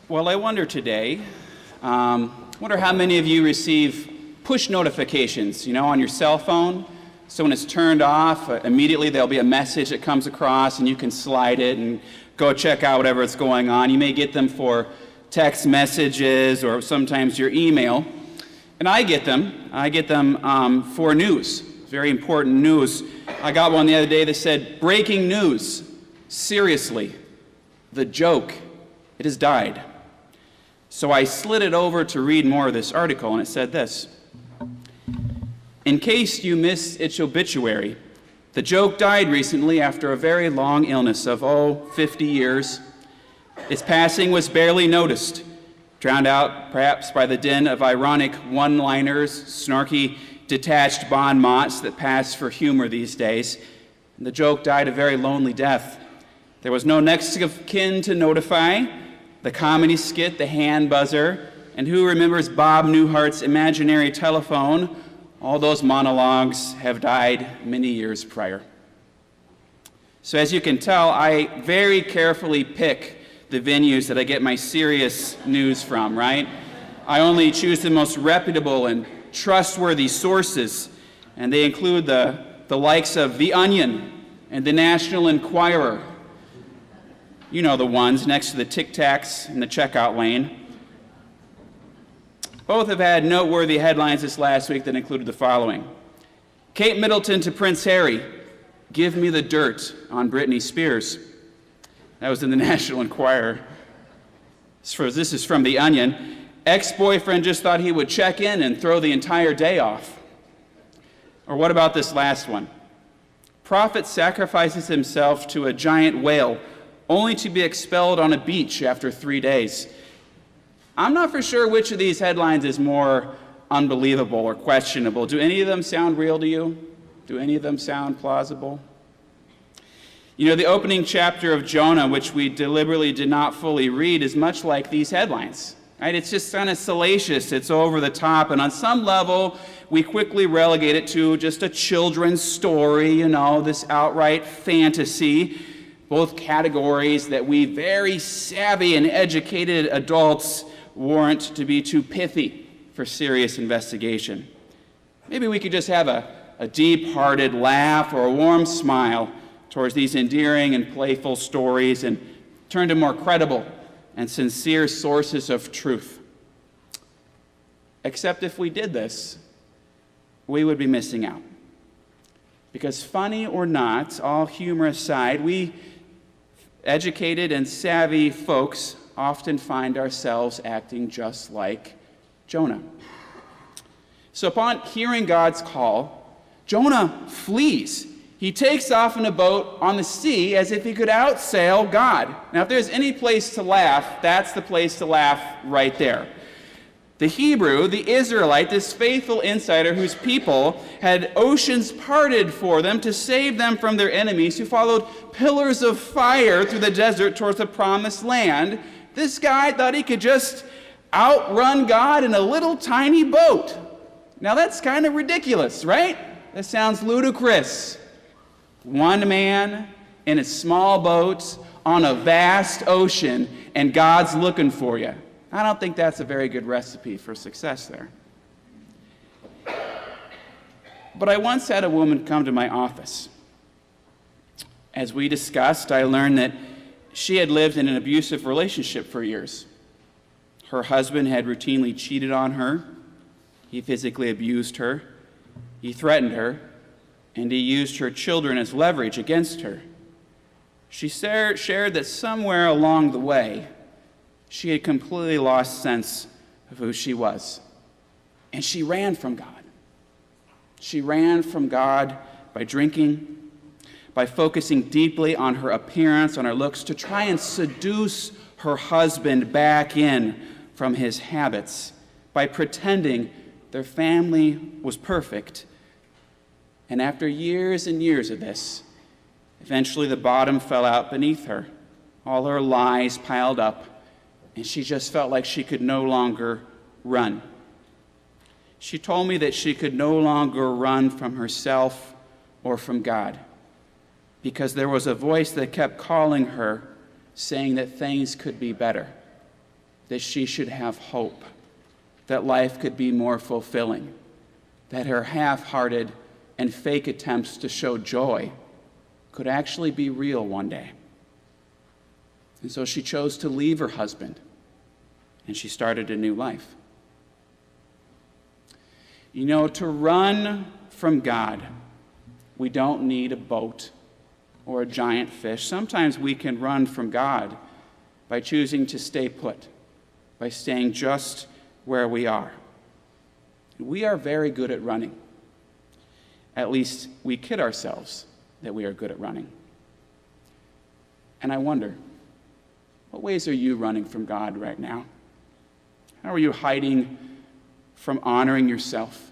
Well, I wonder today, wonder how many of you receive push notifications, on your cell phone. So when it's turned off, immediately there'll be a message that comes across and you can slide it and go check out whatever's going on. You may get them for text messages or sometimes your email. And I get them for news, very important news. I got one the other day that said, breaking news, seriously, the joke, it has died. So I slid it over to read more of this article, and it said this. In case you missed its obituary, the joke died recently after a very long illness of, 50 years. Its passing was barely noticed, drowned out perhaps by the din of ironic one-liners, snarky, detached bon mots that pass for humor these days. And the joke died a very lonely death. There was no next of kin to notify. The comedy skit, the hand buzzer, and who remembers Bob Newhart's imaginary telephone? All those monologues have died many years prior. So as you can tell, I very carefully pick the venues that I get my serious news from, right? I only choose the most reputable and trustworthy sources, and they include the likes of The Onion and the National Enquirer. You know the ones next to the Tic Tacs in the checkout lane. Both have had noteworthy headlines this last week that included the following. Kate Middleton to Prince Harry, give me the dirt on Britney Spears. That was in the National Enquirer. This is from The Onion. Ex-boyfriend just thought he would check in and throw the entire day off. Or what about this last one? Prophet sacrifices himself to a giant whale only to be expelled on a beach after 3 days. I'm not for sure which of these headlines is more unbelievable or questionable. Do any of them sound real to you? Do any of them sound plausible? The opening chapter of Jonah, which we deliberately did not fully read, is much like these headlines. Right? It's just kind of salacious, it's over the top, and on some level, we quickly relegate it to just a children's story, this outright fantasy. Both categories that we very savvy and educated adults warrant to be too pithy for serious investigation. Maybe we could just have a deep-hearted laugh or a warm smile towards these endearing and playful stories and turn to more credible and sincere sources of truth. Except if we did this, we would be missing out. Because funny or not, all humor aside, we educated and savvy folks often find ourselves acting just like Jonah. So upon hearing God's call, Jonah flees. He takes off in a boat on the sea as if he could outsail God. Now, if there's any place to laugh, that's the place to laugh right there. The Hebrew, the Israelite, this faithful insider whose people had oceans parted for them to save them from their enemies, who followed pillars of fire through the desert towards the promised land, this guy thought he could just outrun God in a little tiny boat. Now that's kind of ridiculous, right? That sounds ludicrous. One man in a small boat on a vast ocean, and God's looking for you. I don't think that's a very good recipe for success there. But I once had a woman come to my office. As we discussed, I learned that she had lived in an abusive relationship for years. Her husband had routinely cheated on her. He physically abused her. He threatened her. And he used her children as leverage against her. She shared that somewhere along the way, she had completely lost sense of who she was. And she ran from God. She ran from God by drinking, by focusing deeply on her appearance, on her looks, to try and seduce her husband back in from his habits, by pretending their family was perfect. And after years and years of this, eventually the bottom fell out beneath her. All her lies piled up, and she just felt like she could no longer run. She told me that she could no longer run from herself or from God, because there was a voice that kept calling her, saying that things could be better. that she should have hope, that life could be more fulfilling, that her half-hearted and fake attempts to show joy could actually be real one day. And so she chose to leave her husband, and she started a new life. You know, to run from God, we don't need a boat or a giant fish. Sometimes we can run from God by choosing to stay put, by staying just where we are. We are very good at running. At least we kid ourselves that we are good at running. And I wonder, what ways are you running from God right now? How are you hiding from honoring yourself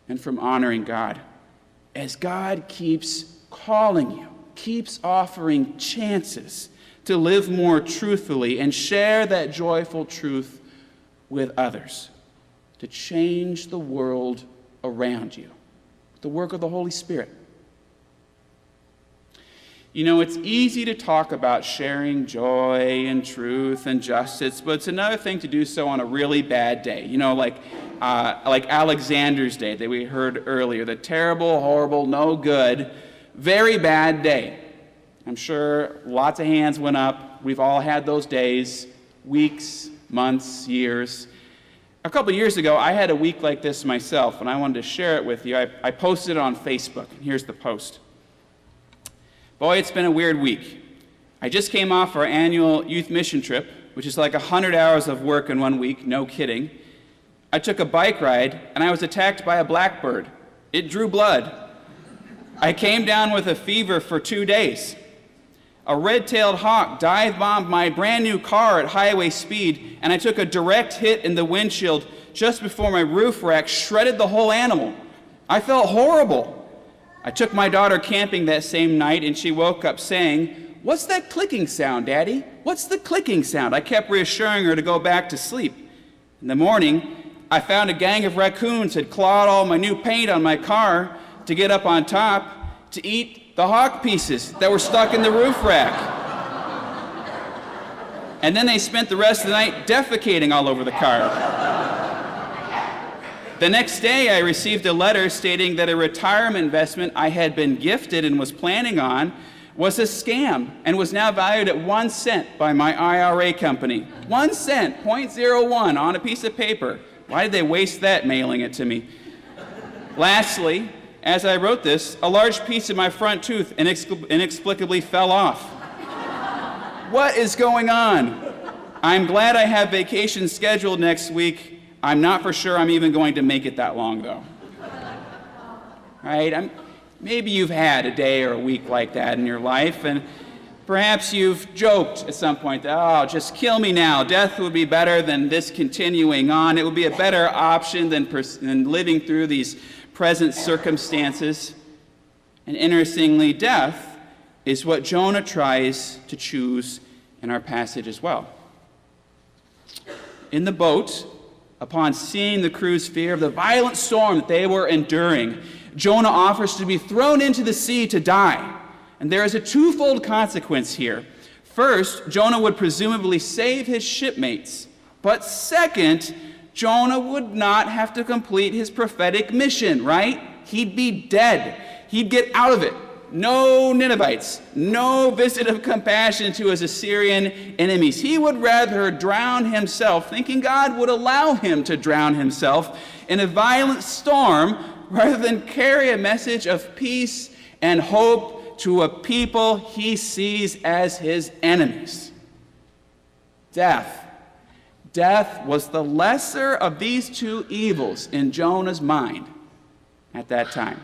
and from honoring God? As God keeps calling you, keeps offering chances to live more truthfully and share that joyful truth with others, to change the world around you, the work of the Holy Spirit. You know, it's easy to talk about sharing joy and truth and justice, but it's another thing to do so on a really bad day. You know, like Alexander's Day that we heard earlier, the terrible, horrible, no good, very bad day. I'm sure lots of hands went up. We've all had those days, weeks, months, years. A couple years ago, I had a week like this myself, and I wanted to share it with you. I posted it on Facebook, and here's the post. Boy, it's been a weird week. I just came off our annual youth mission trip, which is like 100 hours of work in 1 week, no kidding. I took a bike ride, and I was attacked by a blackbird. It drew blood. I came down with a fever for 2 days. A red-tailed hawk dive-bombed my brand-new car at highway speed, and I took a direct hit in the windshield just before my roof rack shredded the whole animal. I felt horrible. I took my daughter camping that same night, and she woke up saying, "What's that clicking sound, Daddy? What's the clicking sound?" I kept reassuring her to go back to sleep. In the morning, I found a gang of raccoons had clawed all my new paint on my car to get up on top to eat the hawk pieces that were stuck in the roof rack. And then they spent the rest of the night defecating all over the car. The next day, I received a letter stating that a retirement investment I had been gifted and was planning on was a scam and was now valued at 1 cent by my IRA company. 1 cent, 0.01 on a piece of paper. Why did they waste that mailing it to me? Lastly, as I wrote this, a large piece of my front tooth inexplicably fell off. What is going on? I'm glad I have vacation scheduled next week. I'm not for sure I'm even going to make it that long, though. Right? Maybe you've had a day or a week like that in your life, and perhaps you've joked at some point that, "Oh, just kill me now. Death would be better than this continuing on. It would be a better option than living through these present circumstances." And interestingly, death is what Jonah tries to choose in our passage as well. In the boat, upon seeing the crew's fear of the violent storm that they were enduring, Jonah offers to be thrown into the sea to die. And there is a twofold consequence here. First, Jonah would presumably save his shipmates. But second, Jonah would not have to complete his prophetic mission, right? He'd be dead. He'd get out of it. No Ninevites, no visit of compassion to his Assyrian enemies. He would rather drown himself, thinking God would allow him to drown himself in a violent storm rather than carry a message of peace and hope to a people he sees as his enemies. Death. Death was the lesser of these two evils in Jonah's mind at that time.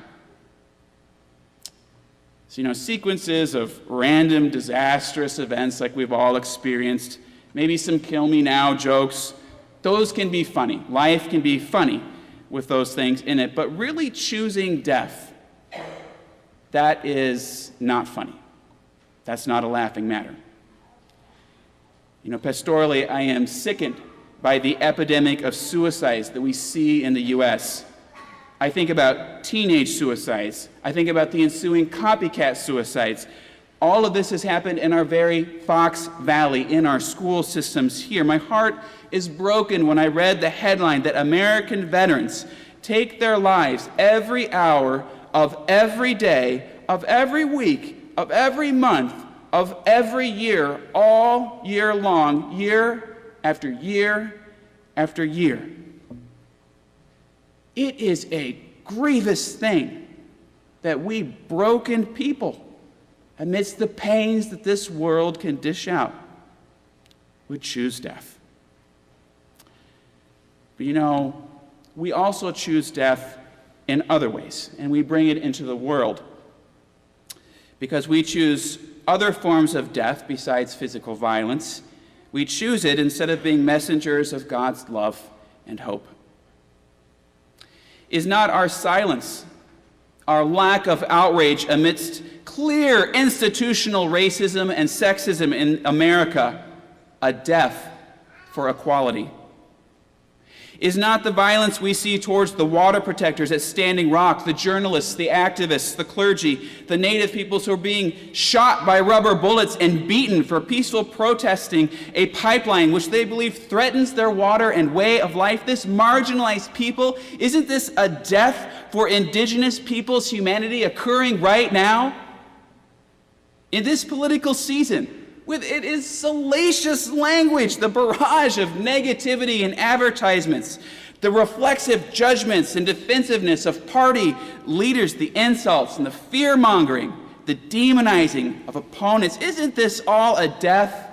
So, sequences of random disastrous events like we've all experienced, maybe some kill me now jokes, those can be funny. Life can be funny with those things in it, but really choosing death, that is not funny. That's not a laughing matter. Pastorally, I am sickened by the epidemic of suicides that we see in the U.S. I think about teenage suicides. I think about the ensuing copycat suicides. All of this has happened in our very Fox Valley, in our school systems here. My heart is broken when I read the headline that American veterans take their lives every hour of every day, of every week, of every month, of every year, all year long, year after year after year. It is a grievous thing that we broken people, amidst the pains that this world can dish out, would choose death. But we also choose death in other ways, and we bring it into the world because we choose other forms of death besides physical violence. We choose it instead of being messengers of God's love and hope. Is not our silence, our lack of outrage amidst clear institutional racism and sexism in America a death for equality? Is not the violence we see towards the water protectors at Standing Rock, the journalists, the activists, the clergy, the native peoples who are being shot by rubber bullets and beaten for peaceful protesting a pipeline which they believe threatens their water and way of life? This marginalized people, isn't this a death for indigenous peoples' humanity occurring right now? In this political season, with it is salacious language, the barrage of negativity and advertisements, the reflexive judgments and defensiveness of party leaders, the insults and the fear-mongering, the demonizing of opponents. Isn't this all a death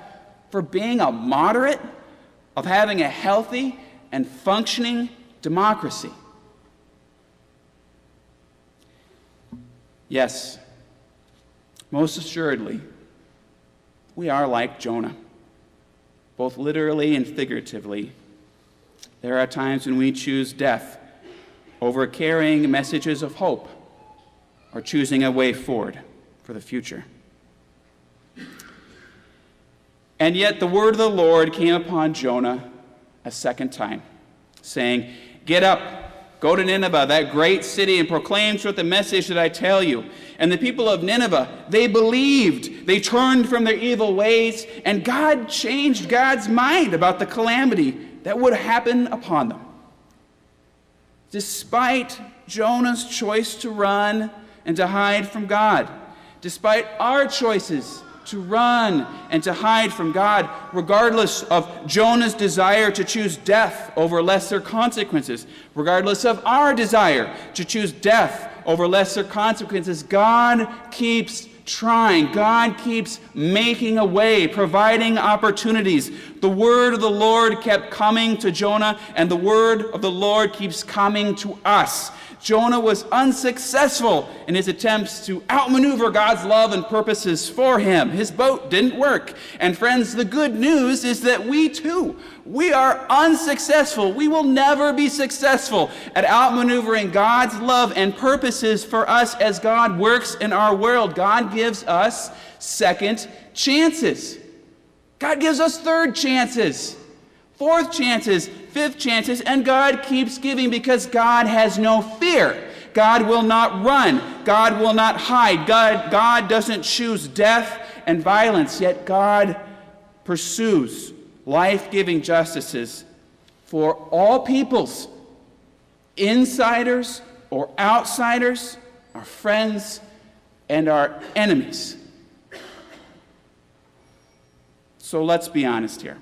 for being a moderate, of having a healthy and functioning democracy? Yes, most assuredly, we are like Jonah, both literally and figuratively. There are times when we choose death over carrying messages of hope or choosing a way forward for the future. And yet the word of the Lord came upon Jonah a second time, saying, "Get up, go to Nineveh, that great city, and proclaim through it the message that I tell you." And the people of Nineveh, they believed. They turned from their evil ways, and God changed God's mind about the calamity that would happen upon them. Despite Jonah's choice to run and to hide from God, despite our choices to run and to hide from God, regardless of Jonah's desire to choose death over lesser consequences, regardless of our desire to choose death over lesser consequences, God keeps trying. God keeps making a way, providing opportunities. The word of the Lord kept coming to Jonah, and the word of the Lord keeps coming to us. Jonah was unsuccessful in his attempts to outmaneuver God's love and purposes for him. His boat didn't work. And friends, the good news is that we too, we are unsuccessful. We will never be successful at outmaneuvering God's love and purposes for us as God works in our world. God gives us second chances. God gives us third chances, fourth chances, fifth chances, and God keeps giving because God has no fear. God will not run. God will not hide. God doesn't choose death and violence, yet God pursues life-giving justices for all peoples, insiders or outsiders, our friends and our enemies. So let's be honest here.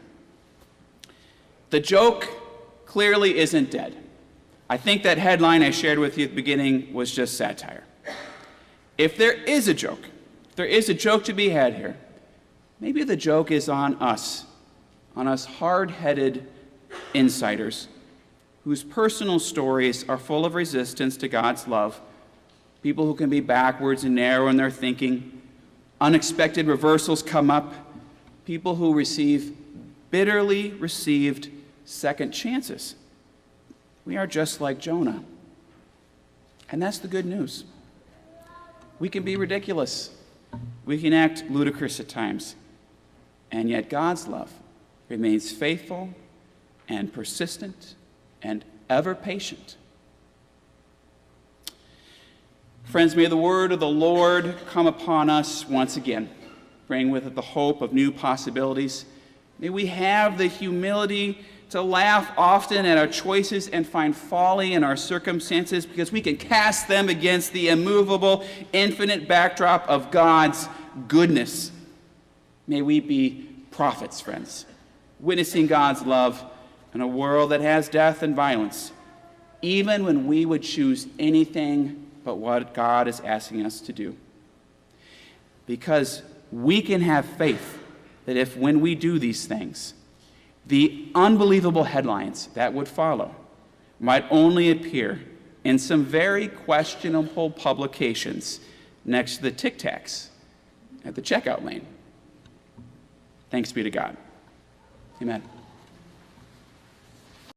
The joke clearly isn't dead. I think that headline I shared with you at the beginning was just satire. If there is a joke to be had here, maybe the joke is on us hard-headed insiders whose personal stories are full of resistance to God's love, people who can be backwards and narrow in their thinking, unexpected reversals come up, people who receive bitterly received second chances. We are just like Jonah. And that's the good news. We can be ridiculous. We can act ludicrous at times. And yet God's love remains faithful and persistent and ever patient. Friends, may the word of the Lord come upon us once again. bring with it the hope of new possibilities. May we have the humility to laugh often at our choices and find folly in our circumstances, because we can cast them against the immovable, infinite backdrop of God's goodness. May we be prophets, friends, witnessing God's love in a world that has death and violence, even when we would choose anything but what God is asking us to do. Because we can have faith that if when we do these things, the unbelievable headlines that would follow might only appear in some very questionable publications next to the Tic Tacs at the checkout lane. Thanks be to God. Amen.